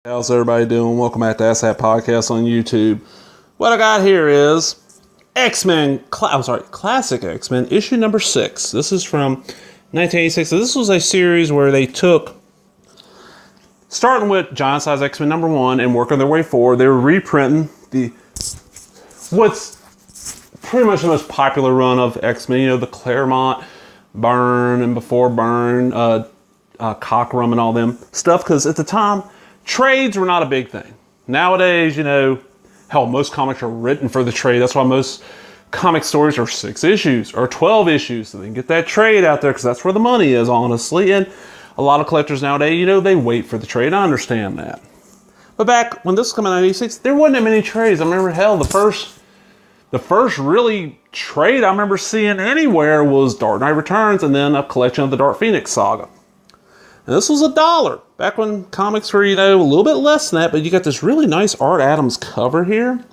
How's everybody doing? Welcome back to ASAP Podcast on YouTube. What I got here is Classic X-Men, issue number 6. This is from 1986. So this was a series where they took, starting with Giant Size X-Men number 1 and working their way forward. They were reprinting what's pretty much the most popular run of X-Men. You know, the Claremont, Byrne, and before Byrne, Cockrum and all them stuff. Because at the time, trades were not a big thing. Nowadays, you know, hell, most comics are written for the trade. That's why most comic stories are 6 issues or 12 issues. So they can get that trade out there because that's where the money is, honestly. And a lot of collectors nowadays, you know, they wait for the trade. I understand that. But back when this was coming out in 86, there wasn't that many trades. I remember, hell, the first really trade I remember seeing anywhere was Dark Knight Returns and then a collection of the Dark Phoenix saga. And this was $1. Back when comics were, you know, a little bit less than that, but you got this really nice Art Adams cover here.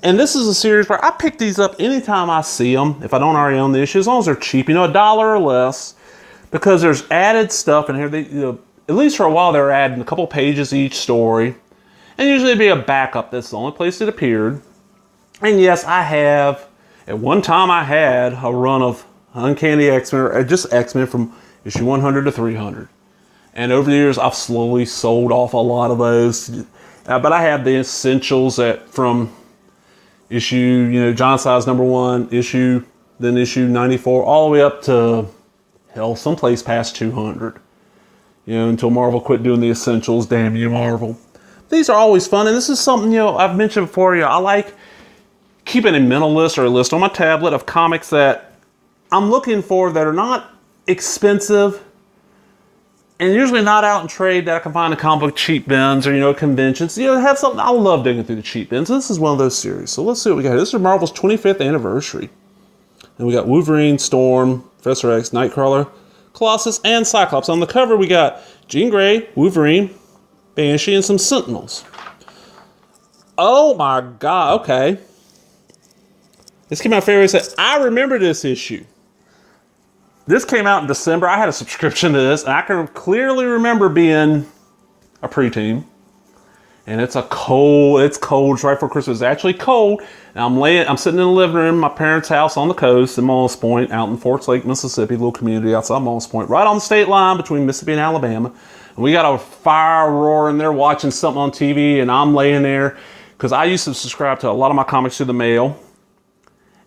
And this is a series where I pick these up anytime I see them, if I don't already own the issue, as long as they're cheap, you know, $1 or less, because there's added stuff in here. They, you know, at least for a while, they were adding a couple pages each story. And usually it'd be a backup. That's the only place it appeared. And yes, at one time I had a run of Uncanny X-Men, or just X-Men from issue 100 to 300. And over the years, I've slowly sold off a lot of those. But I have the essentials from issue, you know, Giant Size number 1, then issue 94, all the way up to, hell, someplace past 200. You know, until Marvel quit doing the essentials. Damn you, Marvel. These are always fun. And this is something, you know, I've mentioned before, you know, I like keeping a mental list or a list on my tablet of comics that I'm looking for that are not expensive and usually not out in trade that I can find in comic book cheap bins or, you know, conventions. You know, have something. I love digging through the cheap bins. This is one of those series. So let's see what we got here. This is Marvel's 25th anniversary. And we got Wolverine, Storm, Professor X, Nightcrawler, Colossus, and Cyclops. On the cover, we got Jean Grey, Wolverine, Banshee, and some Sentinels. Oh my God, okay. This came out February. I remember this issue. This came out in December. I had a subscription to this, and I can clearly remember being a preteen. And it's cold. It's right before Christmas. It's actually cold. And I'm sitting in the living room, my parents' house on the coast in Moss Point, out in Forks Lake, Mississippi, a little community outside Moss Point, right on the state line between Mississippi and Alabama. And we got a fire roaring there, watching something on TV, and I'm laying there because I used to subscribe to a lot of my comics through the mail.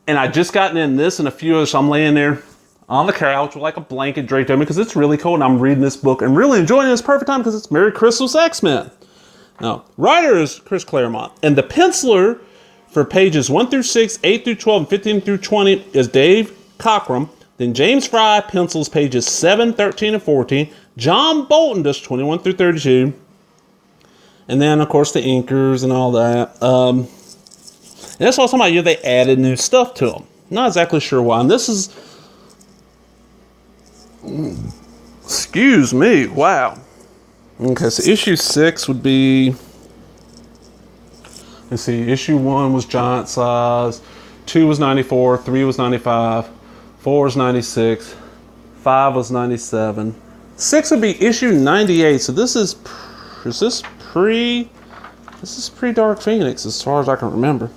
And I just gotten in this and a few others, so I'm laying there on the couch with like a blanket draped over me because it's really cold, and I'm reading this book and really enjoying it. It's perfect time because it's Merry Christmas X-Men. Now, writer is Chris Claremont, and the penciler for pages 1 through 6, 8 through 12, and 15 through 20 is Dave Cockrum. Then James Fry pencils pages 7, 13, and 14. John Bolton does 21 through 32. And then, of course, the inkers and all that. And that's what I was talking about. Yeah, they added new stuff to them. Not exactly sure why. And this is... Excuse me. Wow. Okay, so issue 6 would be... Let's see. Issue 1 was Giant Size. 2 was 94. 3 was 95. 4 was 96. 5 was 97. 6 would be issue 98. So this is... Is this pre... This is pre-Dark Phoenix as far as I can remember.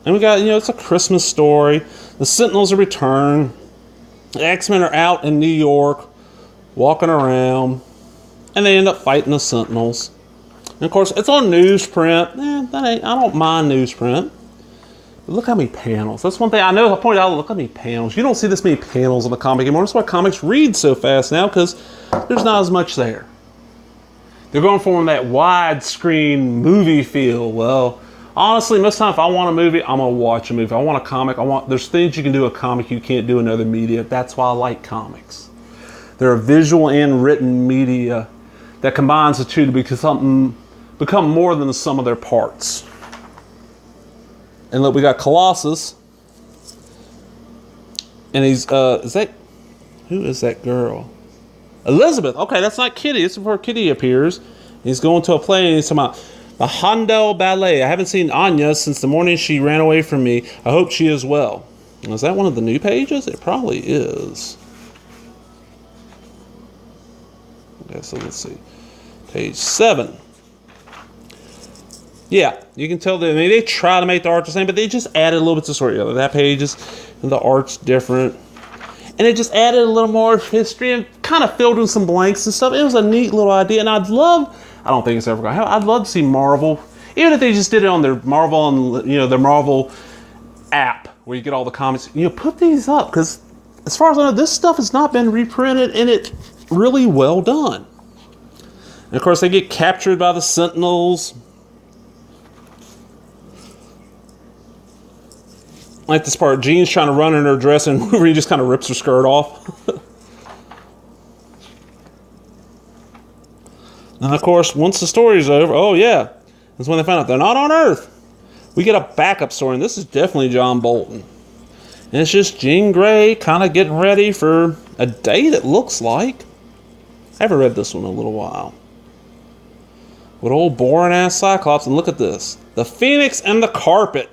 And we got, you know, it's a Christmas story. The Sentinels are returned. The X-Men are out in New York, walking around, and they end up fighting the Sentinels. And of course, it's on newsprint. I don't mind newsprint. But look how many panels. That's one thing I know. I pointed out, look how many panels. You don't see this many panels in the comic anymore. That's why comics read so fast now, because there's not as much there. They're going for that widescreen movie feel. Well, honestly, most of the time, if I want a movie, I'm going to watch a movie. If I want a comic, there's things you can do in a comic you can't do in other media. That's why I like comics. They're a visual and written media that combines the two to become more than the sum of their parts. And look, we got Colossus. And he's, who is that girl? Elizabeth. Okay, that's not Kitty. This is where Kitty appears. He's going to a play and he's talking about the Hondo Ballet. I haven't seen Anya since the morning she ran away from me. I hope she is well. Is that one of the new pages? It probably is. Okay, so let's see. Page 7. Yeah, you can tell that. I mean, they try to make the art the same, but they just added a little bit to story. That page is, the art's different. And it just added a little more history and kind of filled in some blanks and stuff. It was a neat little idea, and I don't think it's ever going to happen. I'd love to see Marvel, even if they just did it on their Marvel, their Marvel app, where you get all the comics, put these up, because as far as I know, this stuff has not been reprinted, and it's really well done. And of course, they get captured by the Sentinels. Like this part, Jean's trying to run in her dress, and Wolverine just kind of rips her skirt off. And of course, once the story's over, oh yeah, that's when they find out they're not on Earth. We get a backup story, and this is definitely John Bolton. And it's just Jean Grey kind of getting ready for a date, it looks like. I haven't read this one in a little while. With old boring ass Cyclops, and look at this. The Phoenix and the Carpet.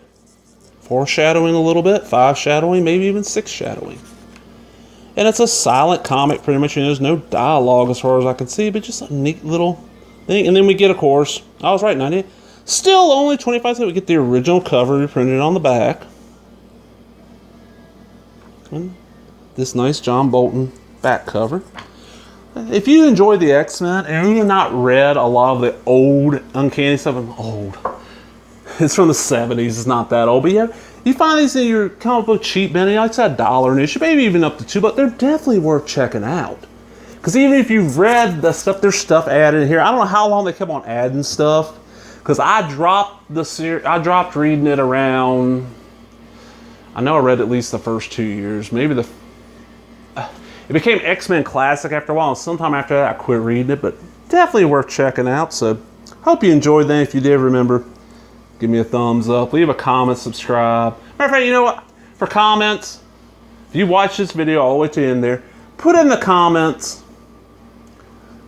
Foreshadowing a little bit, 5 shadowing, maybe even 6 shadowing. And it's a silent comic, pretty much. There's no dialogue as far as I can see, but just a neat little thing. And then we get, of course, I was right, 98. Still only 25 cents. We get the original cover reprinted on the back. And this nice John Bolton back cover. If you enjoy the X-Men and you've not read a lot of the old Uncanny stuff, it's from the 70s, it's not that old, but yeah, you find these in your comic book cheap bin, like I said, $1 an issue, maybe even up to $2, but they're definitely worth checking out. Because even if you've read the stuff, there's stuff added in here. I don't know how long they kept on adding stuff, because I dropped reading it around, I know I read at least the first 2 years, maybe it became X-Men Classic after a while, and sometime after that I quit reading it, but definitely worth checking out. So hope you enjoyed that. If you did, remember, give me a thumbs up, leave a comment, subscribe. Matter of fact, you know what? For comments, if you watch this video all the way to the end there, put in the comments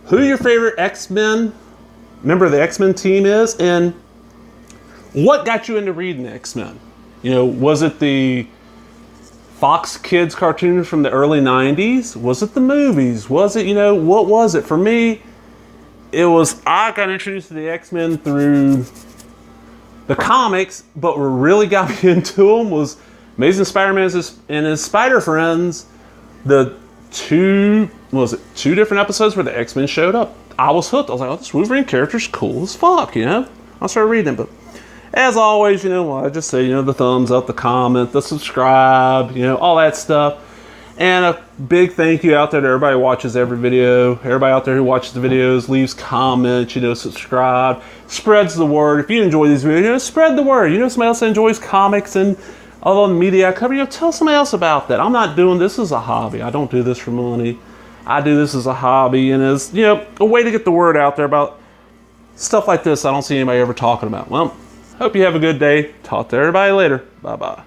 who your favorite X-Men member of the X-Men team is, and what got you into reading the X-Men. Was it the Fox Kids cartoons from the early 90s? Was it the movies? Was it, what was it? For me, it was, I got introduced to the X-Men through the comics, but what really got me into them was Amazing Spider-Man and his Spider Friends. The two different episodes where the X-Men showed up. I was hooked. I was like, oh, this Wolverine character's cool as fuck, I started reading it, but as always, I just say, the thumbs up, the comment, the subscribe, all that stuff. And a big thank you out there to everybody who watches every video. Everybody out there who watches the videos, leaves comments, subscribe, spreads the word. If you enjoy these videos, spread the word. Somebody else that enjoys comics and all the media I cover, tell somebody else about that. I'm not doing this as a hobby. I don't do this for money. I do this as a hobby and as, a way to get the word out there about stuff like this I don't see anybody ever talking about. Well, hope you have a good day. Talk to everybody later. Bye-bye.